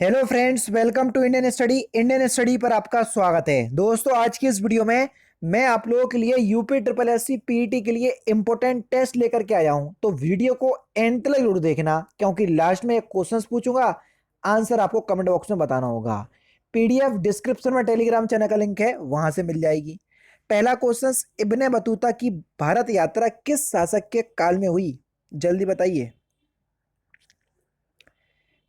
Hello friends, welcome to Indian study पर आपका स्वागत है। दोस्तों, आज की इस वीडियो में मैं आप लोगों के लिए UP triple S C PET के लिए इंपॉर्टेंट टेस्ट लेकर के आया हूं। तो वीडियो को एंड तक जरूर देखना, क्योंकि लास्ट में एक क्वेश्चंस पूछूंगा, आंसर आपको कमेंट बॉक्स में बताना होगा। पीडीएफ डिस्क्रिप्शन में टेलीग्राम चैनल का लिंक है, वहां से मिल जाएगी। पहला क्वेश्चन, इब्ने बतूता की भारत यात्रा किस शासक के काल में हुई? जल्दी बताइए।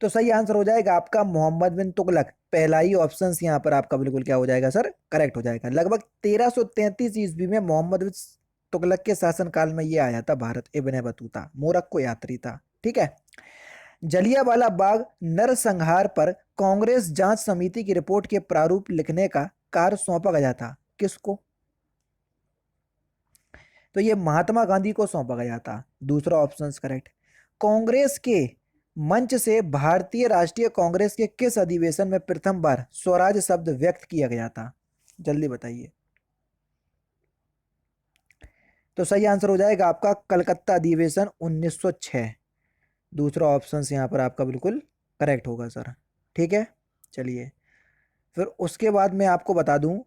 तो सही आंसर हो जाएगा आपका मोहम्मद बिन तुगलक। पहला ही ऑप्शन यहाँ पर आपका बिल्कुल क्या हो जाएगा सर, करेक्ट हो जाएगा। लगभग 1333 ईस्वी में मोहम्मद बिन तुगलक के शासनकाल में ये आया था भारत। इब्ने बतूता मोरक्को यात्री था। ठीक है। जलियांवाला बाग नरसंहार पर कांग्रेस जांच समिति की रिपोर्ट के प्रारूप लिखने का कार्य सौंपा गया था किसको? तो ये महात्मा गांधी को सौंपा गया था। दूसरा ऑप्शन करेक्ट। कांग्रेस के मंच से भारतीय राष्ट्रीय कांग्रेस के किस अधिवेशन में प्रथम बार स्वराज शब्द व्यक्त किया गया था? जल्दी बताइए। तो सही आंसर हो जाएगा आपका कलकत्ता अधिवेशन 1906। दूसरा ऑप्शन यहाँ पर आपका बिल्कुल करेक्ट होगा सर। ठीक है, चलिए। फिर उसके बाद मैं आपको बता दूं,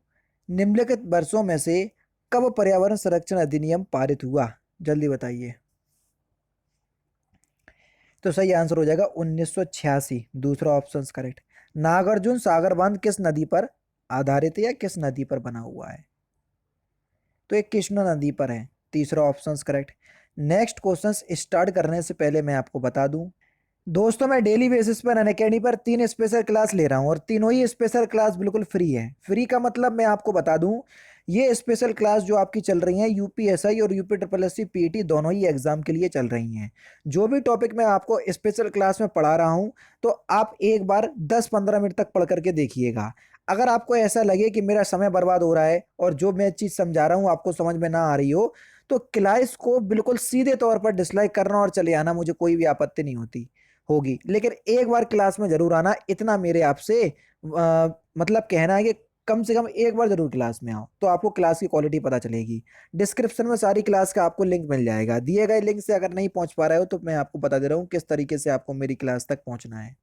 निम्नलिखित वर्षों में से कब पर्यावरण संरक्षण अधिनियम पारित हुआ? जल्दी बताइए। तो सही आंसर हो जाएगा 1986। दूसरा ऑप्शन करेक्ट। नागार्जुन सागर बांध किस नदी पर आधारित है या किस नदी पर बना हुआ है? तो एक कृष्णा नदी पर है। तीसरा option correct. Next question start करने से पहले मैं आपको बता दूं, दोस्तों मैं डेली बेसिस पर अनअकैडमी पर 3 स्पेशल क्लास ले रहा हूं, और तीनों ही स्पेशल क्लास बिल्कुल फ्री है। फ्री का मतलब मैं आपको बता दूं, ये स्पेशल क्लास जो आपकी चल रही हैं यूपीएसआई और UP triple S C PET दोनों ही एग्जाम के लिए चल रही हैं। जो भी टॉपिक मैं आपको स्पेशल क्लास में पढ़ा रहा हूं, तो आप एक बार 10-15 मिनट तक पढ़ करके देखिएगा। अगर आपको ऐसा लगे कि मेरा समय बर्बाद हो रहा है और जो मैं चीज़ समझा रहा हूँ आपको समझ में ना आ रही हो, तो क्लास को बिल्कुल सीधे तौर पर डिसलाइक करना और चले आना, मुझे कोई भी आपत्ति नहीं होती होगी। लेकिन एक बार क्लास में जरूर आना, इतना मेरे आपसे मतलब कहना है कि कम से कम एक बार जरूर क्लास में आओ, तो आपको क्लास की क्वालिटी पता चलेगी। डिस्क्रिप्शन में सारी क्लास का आपको लिंक मिल जाएगा। दिए गए लिंक से अगर नहीं पहुंच पा रहे हो, तो मैं आपको बता दे रहा हूँ किस तरीके से आपको मेरी क्लास तक पहुंचना है।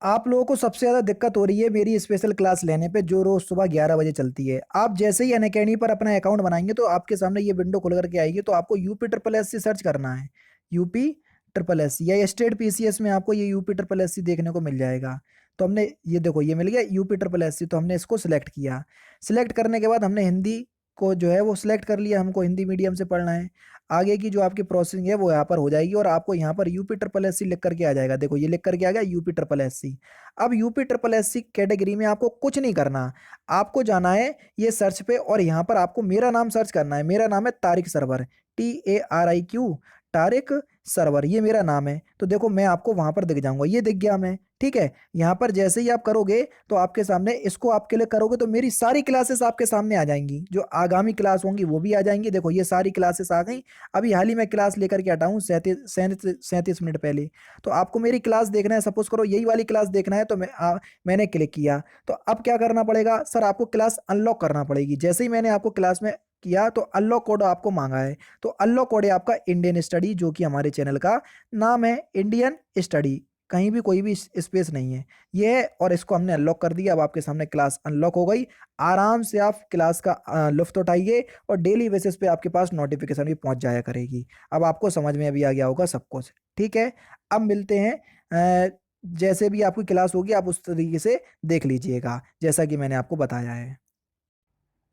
आप लोगों को सबसे ज़्यादा दिक्कत हो रही है मेरी स्पेशल क्लास लेने पे, जो रोज़ सुबह 11 बजे चलती है। आप जैसे ही अनअकैडमी पर अपना अकाउंट बनाएंगे, तो आपके सामने ये विंडो खुल करके आएगी। तो आपको UP triple S C search करना है। यूपी ट्रिपल एस सी या स्टेट पीसीएस में आपको ये यूपी ट्रिपल एस सी देखने को मिल जाएगा। तो हमने ये देखो, ये मिल गया यूपी ट्रिपल एस सी। तो हमने इसको सिलेक्ट किया। सिलेक्ट करने के बाद हमने हिंदी को जो है वो सिलेक्ट कर लिया, हमको हिंदी मीडियम से पढ़ना है। आगे की जो आपकी प्रोसेसिंग है वो यहाँ पर हो जाएगी, और आपको यहाँ पर यूपी ट्रिपल एस सी लिख करके आ जाएगा। देखो, ये लिख करके आ गया यूपी ट्रिपल एस सी। अब UP triple S C category में आपको कुछ नहीं करना। आपको जाना है ये सर्च पे, और यहाँ पर आपको मेरा नाम सर्च करना है। मेरा नाम है तारिक सरवर, TARIQ, तारिक सरवर, ये मेरा नाम है। तो देखो, मैं आपको वहां पर दिख जाऊंगा, ये दिख गया मैं। ठीक है। यहाँ पर जैसे ही आप करोगे, तो आपके सामने इसको आप क्लिक करोगे, तो मेरी सारी क्लासेस आपके सामने आ जाएंगी। जो आगामी क्लास होंगी वो भी आ जाएंगी। देखो, ये सारी क्लासेस आ गई। अभी हाल ही में क्लास लेकर के हटा हूँ 37 मिनट पहले। तो आपको मेरी क्लास देखना है, सपोज करो यही वाली क्लास देखना है, तो मैंने क्लिक किया। तो अब क्या करना पड़ेगा सर, आपको क्लास अनलॉक करना पड़ेगी। जैसे ही मैंने आपको क्लास में किया, तो अनलॉक कोड आपको मांगा है। तो अनलॉक कोड है आपका इंडियन स्टडी, जो कि हमारे चैनल का नाम है इंडियन स्टडी। कहीं भी कोई भी स्पेस नहीं है ये है। और इसको हमने अनलॉक कर दिया। अब आपके सामने क्लास अनलॉक हो गई। आराम से आप क्लास का लुफ्त उठाइए, और डेली बेसिस पे आपके पास नोटिफिकेशन भी पहुंच जाया करेगी। अब आपको समझ में अभी आ गया होगा सब कुछ। ठीक है। अब मिलते हैं। जैसे भी आपकी क्लास होगी, आप उस तरीके से देख लीजिएगा, जैसा कि मैंने आपको बताया है।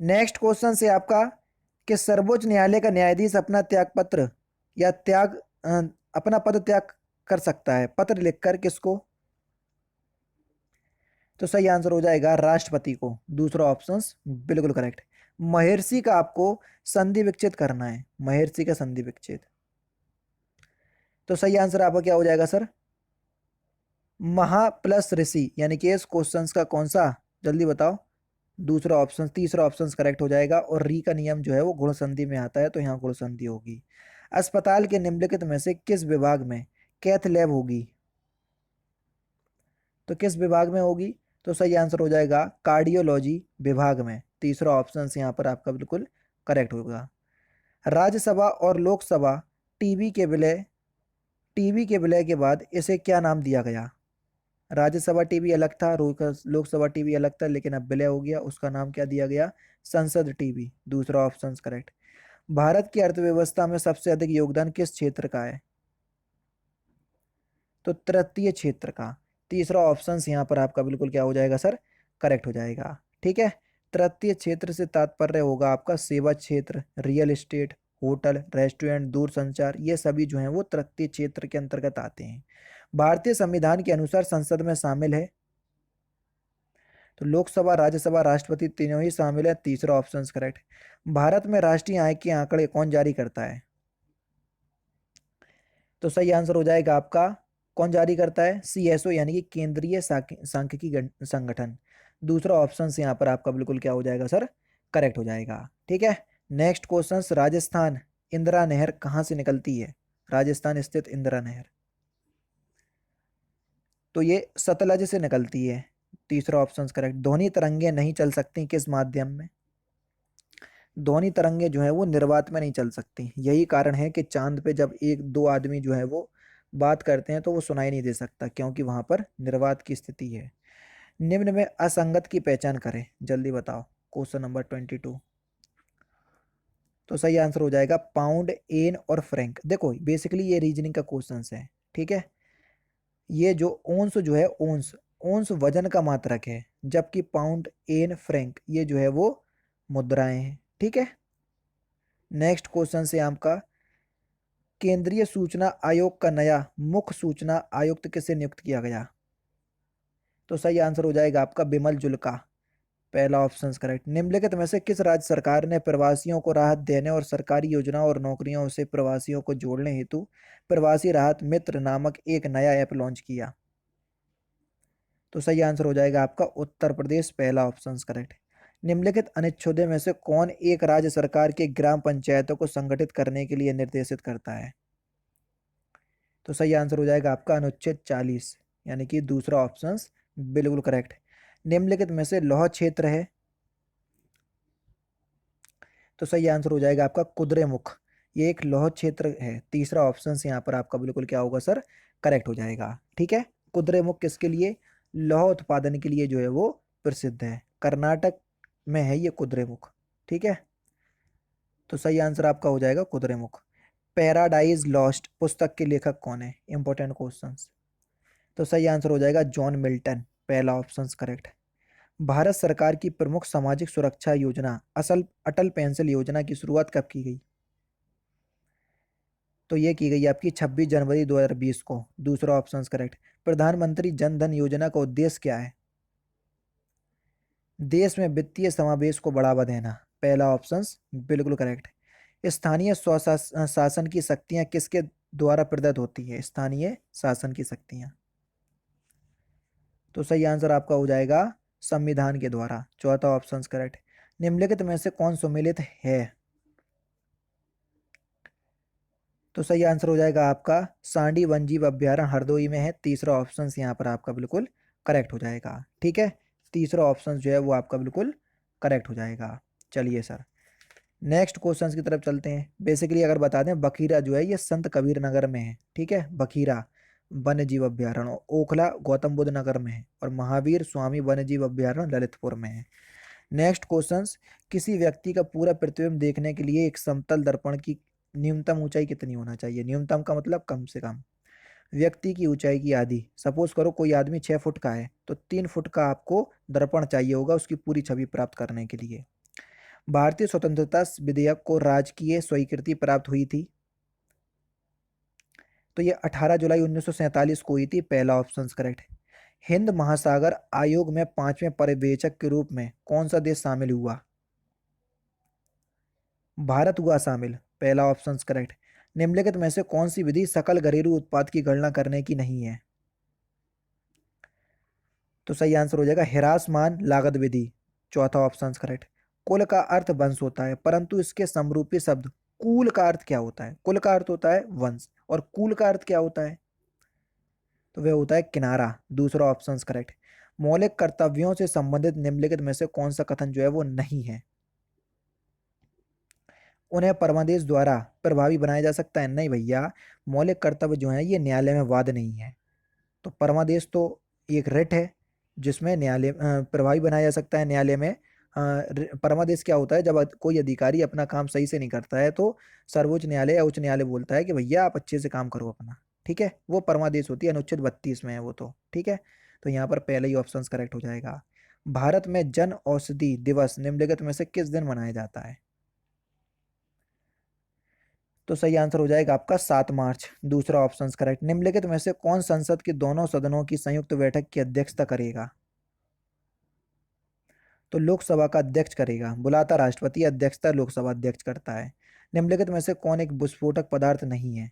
नेक्स्ट क्वेश्चन से आपका, कि सर्वोच्च न्यायालय का न्यायाधीश अपना त्याग पत्र या अपना पद त्याग कर सकता है पत्र लिखकर किसको? तो सही आंसर हो जाएगा राष्ट्रपति को। दूसरा ऑप्शन बिल्कुल करेक्ट। महर्षि का आपको संधि विच्छेद करना है, महर्षि का संधि विच्छेद। तो सही आंसर आपका क्या हो जाएगा सर? महा प्लस ऋषि, यानी कि इस क्वेश्चंस का कौन सा? जल्दी बताओ। दूसरा ऑप्शन, तीसरा ऑप्शन करेक्ट हो जाएगा। और री का नियम जो है वो गुण संधि में आता है, तो यहाँ गुण संधि होगी। अस्पताल के निम्नलिखित में से किस विभाग में कैथ लैब होगी? तो किस विभाग में होगी? तो सही आंसर हो जाएगा कार्डियोलॉजी विभाग में। तीसरा ऑप्शन यहाँ पर आपका बिल्कुल करेक्ट होगा। राज्यसभा और लोकसभा टीबी के विलय टीबी के विलय के बाद इसे क्या नाम दिया गया? राज्यसभा टीवी अलग था, लोकसभा टीवी अलग था, लेकिन अब विलय हो गया, उसका नाम क्या दिया गया, संसद टीवी। दूसरा ऑप्शन करेक्ट। भारत की अर्थव्यवस्था में सबसे अधिक योगदान किस क्षेत्र का है, तो तृतीय क्षेत्र का। तीसरा ऑप्शन यहाँ पर आपका बिल्कुल क्या हो जाएगा सर, करेक्ट हो जाएगा। ठीक है, तृतीय क्षेत्र से तात्पर्य होगा आपका सेवा क्षेत्र, रियल एस्टेट, होटल, रेस्टोरेंट, दूरसंचार, ये सभी जो हैं वो तृतीय क्षेत्र के अंतर्गत आते हैं। भारतीय संविधान के अनुसार संसद में शामिल है, तो लोकसभा, राज्यसभा, राष्ट्रपति तीनों ही शामिल है। तीसरा ऑप्शन करेक्ट। भारत में राष्ट्रीय आय के आंकड़े कौन जारी करता है, तो सही आंसर हो जाएगा आपका, कौन जारी करता है, सीएसओ यानी कि केंद्रीय सांख्यिकी संगठन। दूसरा ऑप्शन यहाँ पर आपका बिल्कुल क्या हो जाएगा सर, करेक्ट हो जाएगा। ठीक है, नेक्स्ट क्वेश्चन, राजस्थान इंदिरा नहर कहाँ से निकलती है, राजस्थान स्थित इंदिरा नहर, तो ये सतलज से निकलती है। तीसरा ऑप्शन करेक्ट। ध्वनि तरंगे नहीं चल सकती किस माध्यम में, ध्वनि तरंगे जो है वो निर्वात में नहीं चल सकती। यही कारण है कि चांद पे जब एक दो आदमी जो है वो बात करते हैं तो वो सुनाई नहीं दे सकता, क्योंकि वहां पर निर्वात की स्थिति है। निम्न में असंगत की पहचान करें, जल्दी बताओ। क्वेश्चन नंबर 22, तो सही आंसर हो जाएगा पाउंड, एन और फ्रैंक। देखो बेसिकली ये रीजनिंग का क्वेश्चन है। ठीक है, ये जो ओंस जो है, ओंस ओंस वजन का मात्रक है, जबकि पाउंड, एन, फ्रैंक ये जो है वो मुद्राएं हैं। ठीक है, नेक्स्ट क्वेश्चन से आपका, केंद्रीय सूचना आयोग का नया मुख्य सूचना आयुक्त किसे नियुक्त किया गया, तो सही आंसर हो जाएगा आपका बिमल जुल्का। पहला ऑप्शन करेक्ट। निम्नलिखित में से किस राज्य सरकार ने प्रवासियों को राहत देने और सरकारी योजनाओं और नौकरियों से प्रवासियों को जोड़ने हेतु प्रवासी राहत मित्र नामक एक नया ऐप लॉन्च किया, तो सही आंसर हो जाएगा आपका उत्तर प्रदेश। पहला ऑप्शन करेक्ट। निम्नलिखित अनुच्छेदों में से कौन एक राज्य सरकार के ग्राम पंचायतों को संगठित करने के लिए निर्देशित करता है, तो सही आंसर हो जाएगा आपका अनुच्छेद 40, यानी कि दूसरा ऑप्शन बिल्कुल करेक्ट। निम्नलिखित में से लौह क्षेत्र है, तो सही आंसर हो जाएगा आपका कुद्रेमुख, ये एक लौह क्षेत्र है। तीसरा ऑप्शन यहाँ पर आपका बिल्कुल क्या होगा सर, करेक्ट हो जाएगा। ठीक है, कुद्रेमुख किसके लिए, लौह उत्पादन के लिए जो है वो प्रसिद्ध है, कर्नाटक में है ये कुद्रेमुख। ठीक है, तो सही आंसर आपका हो जाएगा कुद्रेमुख। पैराडाइज लॉस्ट पुस्तक के लेखक कौन है, इंपॉर्टेंट क्वेश्चन, तो सही आंसर हो जाएगा जॉन मिल्टन। पहला ऑप्शन करेक्ट। भारत सरकार की प्रमुख सामाजिक सुरक्षा योजना अटल पेंशन योजना की शुरुआत कब की गई, तो ये की गई आपकी 26 जनवरी 2020 को। दूसरा ऑप्शन करेक्ट। प्रधानमंत्री जन धन योजना का उद्देश्य क्या है, देश में वित्तीय समावेश को बढ़ावा देना। पहला ऑप्शन बिल्कुल करेक्ट। स्थानीय शासन की शक्तियां किसके द्वारा प्रदत्त होती है, स्थानीय शासन की शक्तियां, तो सही आंसर आपका हो जाएगा संविधान के द्वारा। चौथा ऑप्शन करेक्ट। निम्नलिखित में से कौन सम्मिलित है, तो सही आंसर हो जाएगा आपका सांडी वन्यजीव अभ्यारण्य हरदोई में है। तीसरा ऑप्शन यहाँ पर आपका बिल्कुल करेक्ट हो जाएगा। ठीक है, तीसरा ऑप्शन जो है वो आपका बिल्कुल करेक्ट हो जाएगा। चलिए सर, नेक्स्ट क्वेश्चंस की तरफ चलते हैं। बेसिकली अगर बता दें, बखीरा जो है ये संत कबीर नगर में है। ठीक है, बखीरा वन्य जीव अभ्यारण्य, ओखला गौतम बुद्ध नगर में है, और महावीर स्वामी वन्य जीव अभ्यारण्य ललितपुर में है। नेक्स्ट क्वेश्चंस, किसी व्यक्ति का पूरा प्रतिबिंब देखने के लिए एक समतल दर्पण की न्यूनतम ऊंचाई कितनी होना चाहिए, न्यूनतम का मतलब कम से कम। व्यक्ति की ऊंचाई की आधी, सपोज करो कोई आदमी 6 फुट का है तो 3 फुट का आपको दर्पण चाहिए होगा उसकी पूरी छवि प्राप्त करने के लिए। भारतीय स्वतंत्रता विधेयक को राजकीय स्वीकृति प्राप्त हुई थी, तो ये 18 जुलाई 1947 को हुई थी। पहला ऑप्शन करेक्ट। हिंद महासागर आयोग में 5वें पर्यवेक्षक के रूप में कौन सा देश शामिल हुआ, भारत हुआ शामिल। पहला ऑप्शन करेक्ट। निम्नलिखित में से कौन सी विधि सकल घरेलू उत्पाद की गणना करने की नहीं है, तो सही आंसर हो जाएगा हिरासमान लागत विधि। चौथा ऑप्शन करेक्ट। कुल का अर्थ वंश होता है, परंतु इसके समरूपी शब्द कुल का अर्थ क्या होता है, कुल का अर्थ होता है वंश, और कुल का अर्थ क्या होता है, तो वह होता है किनारा। दूसरा ऑप्शन करेक्ट। मौलिक कर्तव्यों से संबंधित निम्नलिखित में से कौन सा कथन जो है वो नहीं है, उन्हें परमादेश द्वारा प्रभावी बनाया जा सकता है, नहीं भैया, मौलिक कर्तव्य जो है ये न्यायालय में वाद नहीं है, तो परमादेश तो एक रिट है जिसमें न्यायालय प्रभावी बनाया जा सकता है न्यायालय में। परमादेश क्या होता है, जब कोई अधिकारी अपना काम सही से नहीं करता है तो सर्वोच्च न्यायालय या उच्च न्यायालय बोलता है कि भैया आप अच्छे से काम करो अपना। ठीक है, वो परमादेश होती है, अनुच्छेद 32 में है वो तो। ठीक है, तो यहाँ पर पहले ही ऑप्शन करेक्ट हो जाएगा। भारत में जन औषधि दिवस निम्नलिखित में से किस दिन मनाया जाता है? तो सही आंसर हो जाएगा आपका 7 मार्च, दूसरा ऑप्शन करेक्ट। निम्नलिखित में से कौन संसद के दोनों सदनों की संयुक्त बैठक की अध्यक्षता करेगा? तो लोकसभा का अध्यक्ष करेगा, बुलाता राष्ट्रपति, अध्यक्षता लोकसभा अध्यक्ष करता है। निम्नलिखित में से कौन एक विस्फोटक पदार्थ नहीं है?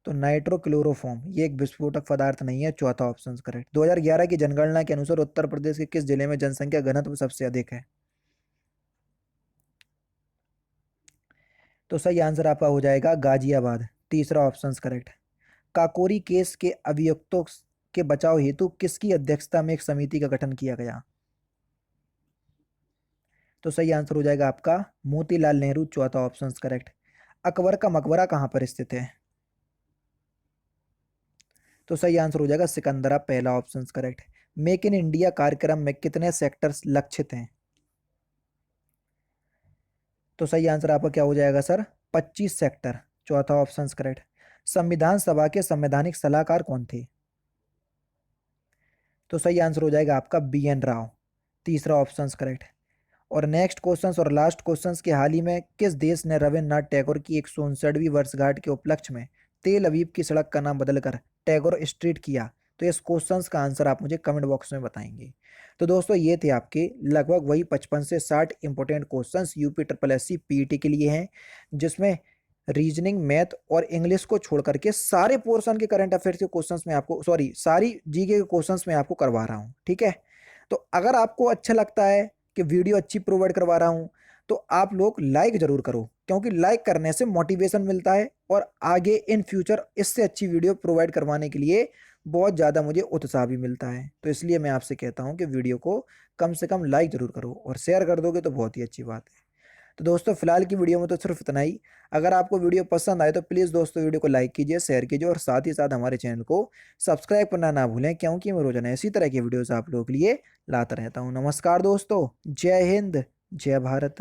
तो नाइट्रोक्लोरोफॉर्म ये एक विस्फोटक पदार्थ नहीं है, चौथा ऑप्शन करेक्ट। 2011 की जनगणना के अनुसार उत्तर प्रदेश के किस जिले में जनसंख्या घनत्व सबसे अधिक है? तो सही आंसर आपका हो जाएगा गाजियाबाद, तीसरा ऑप्शन करेक्ट। काकोरी केस के अभियुक्तों के बचाव हेतु किसकी अध्यक्षता में एक समिति का गठन किया गया? तो सही आंसर हो जाएगा आपका मोतीलाल नेहरू, चौथा ऑप्शन करेक्ट। अकबर का मकबरा कहाँ पर स्थित है? तो सही आंसर हो जाएगा सिकंदरा, पहला option correct. Make in India कार्यक्रम में कितने सेक्टर्स लक्षित हैं? तो सही आंसर आपका क्या हो जाएगा सर? 25 सेक्टर, चौथा ऑप्शन करेक्ट। संविधान सभा के संवैधानिक सलाहकार कौन थे? तो सही आंसर हो जाएगा आपका BN राव, तीसरा ऑप्शन करेक्ट। और नेक्स्ट क्वेश्चन और लास्ट क्वेश्चन के हाल ही में किस देश ने रविन्द्रनाथ टैगोर की 159वीं वर्षगांठ के उपलक्ष्य में तेल अवीव की सड़क का नाम बदलकर टैगोर स्ट्रीट किया? तो इस क्वेश्चन का आंसर आप मुझे कमेंट बॉक्स में बताएंगे। तो दोस्तों ये थे आपके लगभग वही 55 से 60 important questions UP triple S C PET के लिए हैं, जिसमें रीजनिंग, मैथ और इंग्लिश को छोड़ करके सारे पोर्शन के करंट अफेयर्स के क्वेश्चंस में आपको, सॉरी, सारी जीके के क्वेश्चंस में आपको करवा रहा हूँ। ठीक है, तो अगर आपको अच्छा लगता है कि वीडियो अच्छी प्रोवाइड करवा रहा हूँ तो आप लोग लाइक जरूर करो, क्योंकि लाइक करने से मोटिवेशन मिलता है और आगे इन फ्यूचर इससे अच्छी वीडियो प्रोवाइड करवाने के लिए बहुत ज़्यादा मुझे उत्साह भी मिलता है। तो इसलिए मैं आपसे कहता हूँ कि वीडियो को कम से कम लाइक जरूर करो और शेयर कर दोगे तो बहुत ही अच्छी बात है। तो दोस्तों फिलहाल की वीडियो में तो सिर्फ इतना ही। अगर आपको वीडियो पसंद आए तो प्लीज़ दोस्तों वीडियो को लाइक कीजिए, शेयर कीजिए और साथ ही साथ हमारे चैनल को सब्सक्राइब करना ना भूलें, क्योंकि मैं रोजाना इसी तरह की वीडियोस आप लोगों के लिए लाता रहता हूँ। नमस्कार दोस्तों, जय हिंद, जय भारत।